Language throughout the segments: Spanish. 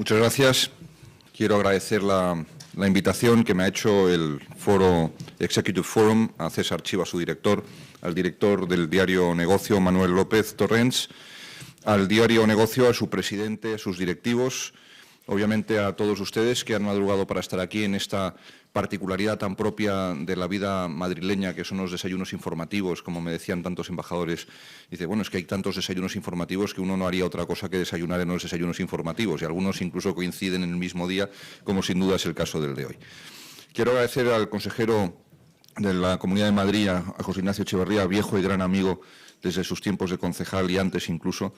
Muchas gracias. Quiero agradecer la invitación que me ha hecho el Foro Executive Forum a César Chiva, su director, al director del diario Negocio, Manuel López Torrents, al diario Negocio, a su presidente, a sus directivos, obviamente a todos ustedes que han madrugado para estar aquí en esta particularidad tan propia de la vida madrileña, que son los desayunos informativos, como me decían tantos embajadores. Dice, bueno, es que hay tantos desayunos informativos que uno no haría otra cosa que desayunar en los desayunos informativos, y algunos incluso coinciden en el mismo día, como sin duda es el caso del de hoy. Quiero agradecer al consejero de la Comunidad de Madrid, a José Ignacio Echeverría, viejo y gran amigo desde sus tiempos de concejal y antes incluso,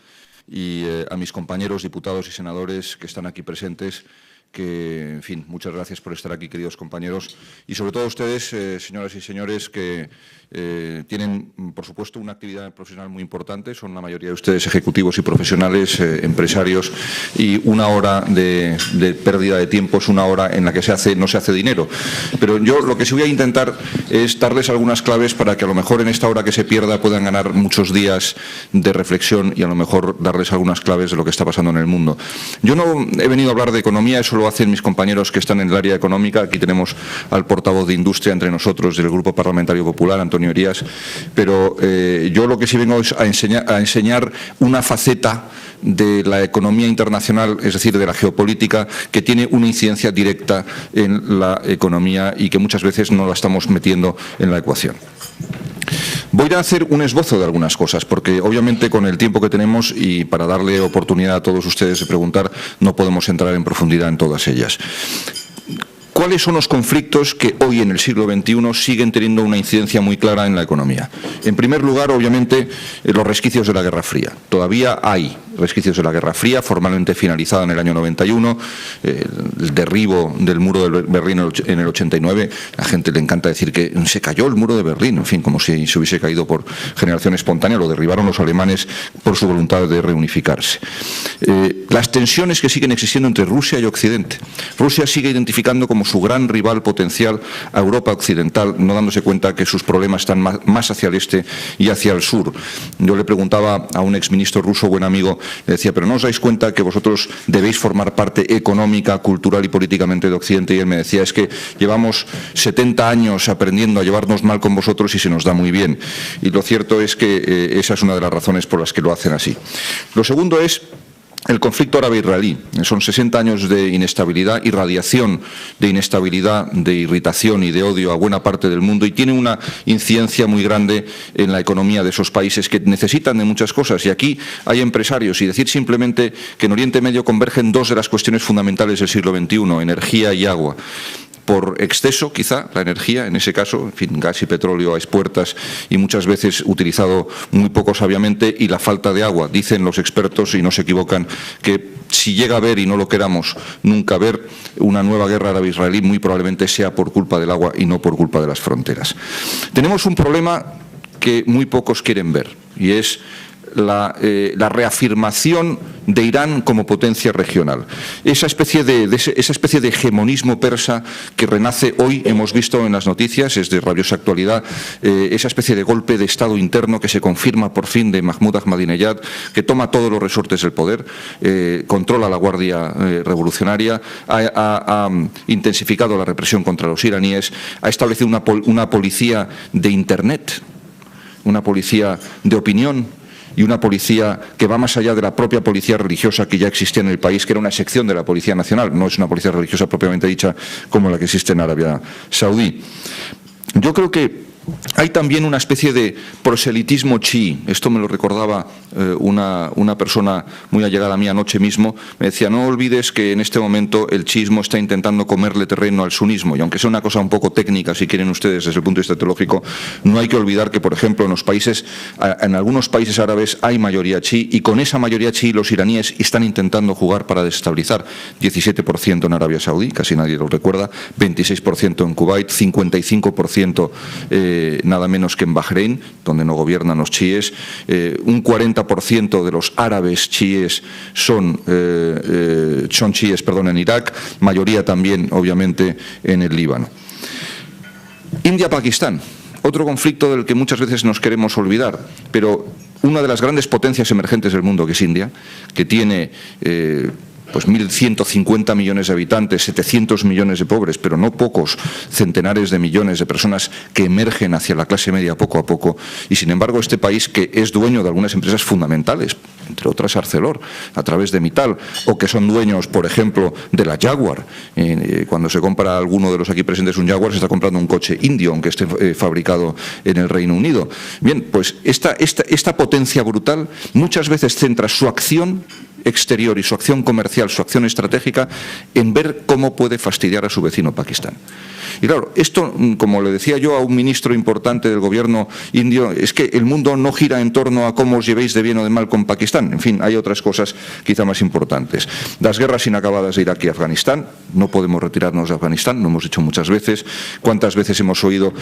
y a mis compañeros diputados y senadores que están aquí presentes, que, en fin, muchas gracias por estar aquí, queridos compañeros, y sobre todo a ustedes, señoras y señores, que tienen, por supuesto, una actividad profesional muy importante. Son la mayoría de ustedes ejecutivos y profesionales, empresarios, y una hora de pérdida de tiempo es una hora en la que no se hace dinero. Pero yo lo que sí voy a intentar es darles algunas claves para que a lo mejor en esta hora que se pierda puedan ganar muchos días de reflexión y a lo mejor darles algunas claves de lo que está pasando en el mundo. Yo no he venido a hablar de economía, eso lo hacen mis compañeros que están en el área económica. Aquí tenemos al portavoz de Industria entre nosotros del Grupo Parlamentario Popular, Antonio Erías, pero yo lo que sí vengo es a enseñar una faceta de la economía internacional, es decir, de la geopolítica, que tiene una incidencia directa en la economía y que muchas veces no la estamos metiendo en la ecuación. Voy a hacer un esbozo de algunas cosas, porque obviamente con el tiempo que tenemos y para darle oportunidad a todos ustedes de preguntar, no podemos entrar en profundidad en todas ellas. ¿Cuáles son los conflictos que hoy en el siglo XXI siguen teniendo una incidencia muy clara en la economía? En primer lugar, obviamente, los resquicios de la Guerra Fría. Todavía hay resquicios de la Guerra Fría, formalmente finalizada en el año 91, el derribo del muro de Berlín en el 89. A la gente le encanta decir que se cayó el muro de Berlín, en fin, como si se hubiese caído por generación espontánea. Lo derribaron los alemanes por su voluntad de reunificarse. Las tensiones que siguen existiendo entre Rusia y Occidente. Rusia sigue identificando como su gran rival potencial a Europa occidental, no dándose cuenta que sus problemas están más hacia el este y hacia el sur. Yo le preguntaba a un exministro ruso, buen amigo, le decía, pero ¿no os dais cuenta que vosotros debéis formar parte económica, cultural y políticamente de Occidente? Y él me decía, es que llevamos 70 años aprendiendo a llevarnos mal con vosotros y se nos da muy bien. Y lo cierto es que esa es una de las razones por las que lo hacen así. Lo segundo es el conflicto árabe-israelí. Son 60 años de inestabilidad, irradiación de inestabilidad, de irritación y de odio a buena parte del mundo, y tiene una incidencia muy grande en la economía de esos países que necesitan de muchas cosas. Y aquí hay empresarios, y decir simplemente que en Oriente Medio convergen dos de las cuestiones fundamentales del siglo XXI, energía y agua. Por exceso, quizá, la energía, en ese caso, en fin, gas y petróleo a expuertas y muchas veces utilizado muy poco sabiamente, y la falta de agua. Dicen los expertos, y no se equivocan, que si llega a haber, y no lo queramos nunca ver, una nueva guerra árabe-israelí, muy probablemente sea por culpa del agua y no por culpa de las fronteras. Tenemos un problema que muy pocos quieren ver, y es la reafirmación de Irán como potencia regional. Esa especie de hegemonismo persa que renace hoy, hemos visto en las noticias, es de rabiosa actualidad, esa especie de golpe de Estado interno que se confirma por fin de Mahmoud Ahmadinejad, que toma todos los resortes del poder, controla la Guardia Revolucionaria, ha intensificado la represión contra los iraníes, ha establecido una policía de Internet, una policía de opinión, y una policía que va más allá de la propia policía religiosa que ya existía en el país, que era una sección de la Policía Nacional, no es una policía religiosa propiamente dicha como la que existe en Arabia Saudí. Yo creo que hay también una especie de proselitismo chií. Esto me lo recordaba una persona muy allegada a mí anoche mismo. Me decía, no olvides que en este momento el chiismo está intentando comerle terreno al sunismo. Y aunque sea una cosa un poco técnica, si quieren ustedes, desde el punto de vista teológico, no hay que olvidar que, por ejemplo, en algunos países árabes hay mayoría chií, y con esa mayoría chií los iraníes están intentando jugar para desestabilizar. 17% en Arabia Saudí, casi nadie lo recuerda, 26% en Kuwait, 55% nada menos que en Bahrein, donde no gobiernan los chiíes. Un 40% de los árabes chiíes son chiíes, en Irak, mayoría también, obviamente, en el Líbano. India-Pakistán, otro conflicto del que muchas veces nos queremos olvidar, pero una de las grandes potencias emergentes del mundo, que es India, que tiene pues 1.150 millones de habitantes, 700 millones de pobres, pero no pocos centenares de millones de personas que emergen hacia la clase media poco a poco. Y sin embargo este país, que es dueño de algunas empresas fundamentales, entre otras Arcelor, a través de Mittal, o que son dueños, por ejemplo, de la Jaguar. Cuando se compra alguno de los aquí presentes un Jaguar, se está comprando un coche indio, aunque esté fabricado en el Reino Unido. Bien, pues esta potencia brutal muchas veces centra su acción exterior y su acción comercial, su acción estratégica, en ver cómo puede fastidiar a su vecino Pakistán. Y claro, esto, como le decía yo a un ministro importante del gobierno indio, es que el mundo no gira en torno a cómo os llevéis de bien o de mal con Pakistán. En fin, hay otras cosas quizá más importantes. Las guerras inacabadas de Irak y Afganistán, no podemos retirarnos de Afganistán, lo hemos dicho muchas veces. ¿Cuántas veces hemos oído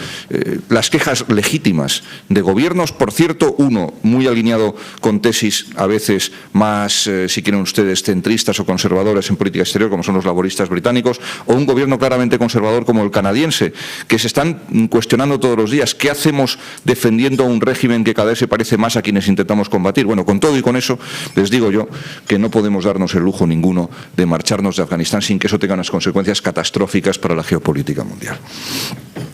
las quejas legítimas de gobiernos? Por cierto, uno muy alineado con tesis a veces más, si quieren ustedes, centristas o conservadoras en política exterior, como son los laboristas británicos, o un gobierno claramente conservador como el canadiense, que se están cuestionando todos los días qué hacemos defendiendo un régimen que cada vez se parece más a quienes intentamos combatir. Bueno, con todo y con eso, les digo yo que no podemos darnos el lujo ninguno de marcharnos de Afganistán sin que eso tenga unas consecuencias catastróficas para la geopolítica mundial.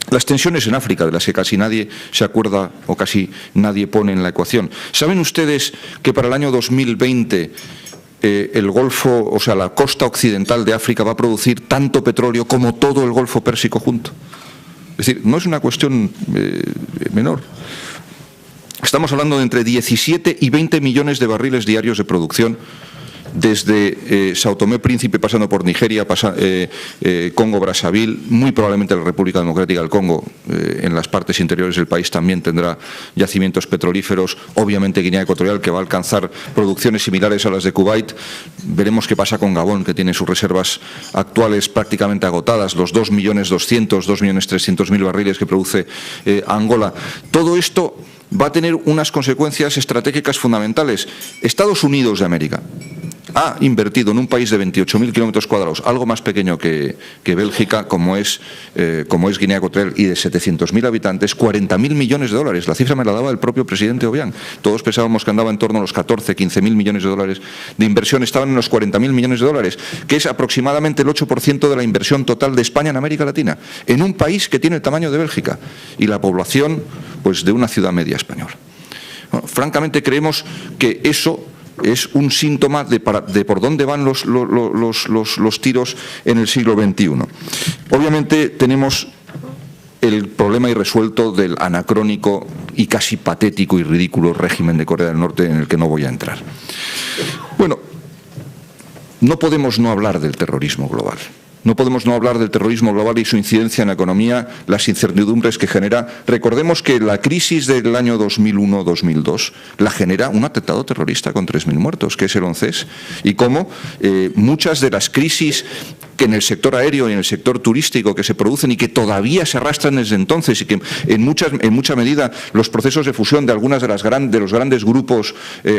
Las tensiones en África, de las que casi nadie se acuerda o casi nadie pone en la ecuación. ¿Saben ustedes que para el año 2020 el Golfo, o sea, la costa occidental de África va a producir tanto petróleo como todo el Golfo Pérsico junto? Es decir, no es una cuestión menor. Estamos hablando de entre 17 y 20 millones de barriles diarios de producción, desde Sao Tomé Príncipe, pasando por Nigeria, Congo, Brazzaville, muy probablemente la República Democrática del Congo, en las partes interiores del país también tendrá yacimientos petrolíferos, obviamente Guinea Ecuatorial, que va a alcanzar producciones similares a las de Kuwait. Veremos qué pasa con Gabón, que tiene sus reservas actuales prácticamente agotadas, los 2.200.000, 2.300.000 barriles que produce Angola. Todo esto va a tener unas consecuencias estratégicas fundamentales. Estados Unidos de América ha invertido en un país de 28.000 kilómetros cuadrados, algo más pequeño que Bélgica, como es Guinea Ecuatorial, y de 700.000 habitantes, 40.000 millones de dólares. La cifra me la daba el propio presidente Obiang. Todos pensábamos que andaba en torno a los 14, 15.000 millones de dólares de inversión. Estaban en los 40.000 millones de dólares, que es aproximadamente el 8% de la inversión total de España en América Latina, en un país que tiene el tamaño de Bélgica y la población, pues, de una ciudad media española. Bueno, francamente creemos que eso es un síntoma de por dónde van los tiros en el siglo XXI. Obviamente tenemos el problema irresuelto del anacrónico y casi patético y ridículo régimen de Corea del Norte, en el que no voy a entrar. Bueno, no podemos no hablar del terrorismo global. No podemos no hablar del terrorismo global y su incidencia en la economía, las incertidumbres que genera. Recordemos que la crisis del año 2001-2002 la genera un atentado terrorista con 3.000 muertos, que es el 11S, y cómo muchas de las crisis que en el sector aéreo y en el sector turístico que se producen y que todavía se arrastran desde entonces, y que en mucha medida los procesos de fusión de algunas de los grandes grupos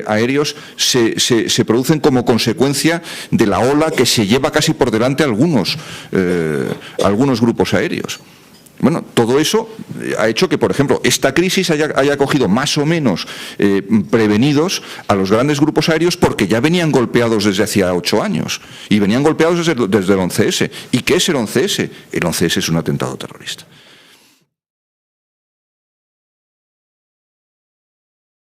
aéreos se producen como consecuencia de la ola que se lleva casi por delante algunos grupos aéreos. Bueno, todo eso ha hecho que, por ejemplo, esta crisis haya cogido más o menos prevenidos a los grandes grupos aéreos, porque ya venían golpeados desde hacía 8 años y venían golpeados desde el 11S. ¿Y qué es el 11S? El 11S es un atentado terrorista.